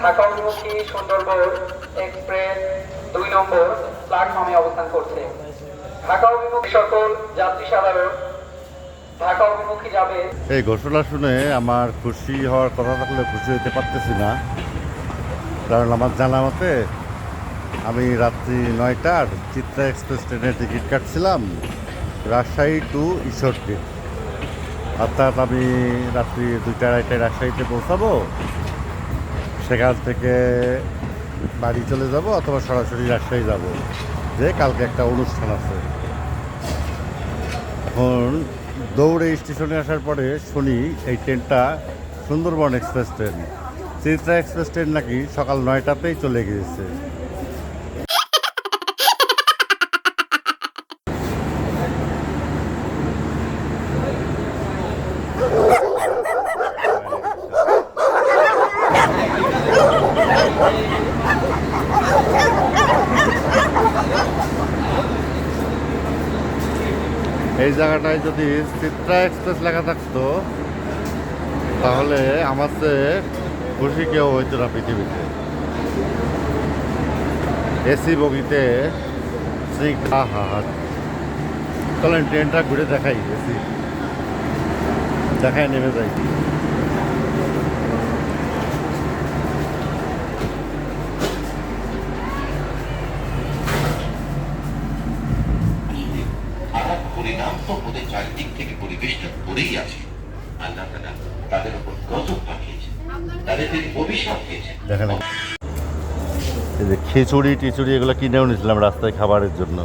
ঢাকা অভিমুখী সুন্দরবন এক্সপ্রেস 2 নম্বর প্ল্যাটফর্মে অবস্থান করছে। ঢাকা অভিমুখী সকল যাত্রী সাধারণ ঢাকা অভিমুখী যাবে। এই ঘোষণা শুনে আমার খুশি হওয়ার কথা থাকলে খুশি হতে পারতেছি না, কারণ আমার জানা মতে আমি রাত্রি 9টার চিত্রা এক্সপ্রেস ট্রেনের টিকিট কাটছিলাম রাজশাহী টু ঈশ্বরদী। অর্থাৎ আমি রাত্রি 2টা-2:30টায় রাজশাহীতে পৌঁছাবো, সেখান থেকে বাড়ি চলে যাব অথবা সরাসরি রাজশাহী যাব, যে কালকে একটা অনুষ্ঠান আছে। এখন দৌড়ে স্টেশনে আসার পরে শুনি এই ট্রেনটা Sundarban express train, Chitra express train নাকি সকাল 9টাতেই চলে গিয়েছে। এই জায়গাটায় যদি চিত্রা এক্সপ্রেস লেখা থাকতো তাহলে আমার চেয়ে খুশি কেউ হইতো না পৃথিবীতে। এসি বগিতে হা হা হা। চলেন ট্রেনটা ঘুরে দেখাই, এসি দেখায় নেমে যাই। পরিণাম তো ওদের চারিদিক থেকে পরিবেশটা করেই আছে। আল্লাহ তাআলা তাদের উপর গজব পাঠিয়েছেন, তাদের তিনি অভিশাপ দিয়েছেন। দেখেন এই যে খিচুড়ি টিচুড়ি এগুলো কিনেও নিয়েছিলাম রাস্তায় খাবারের জন্য।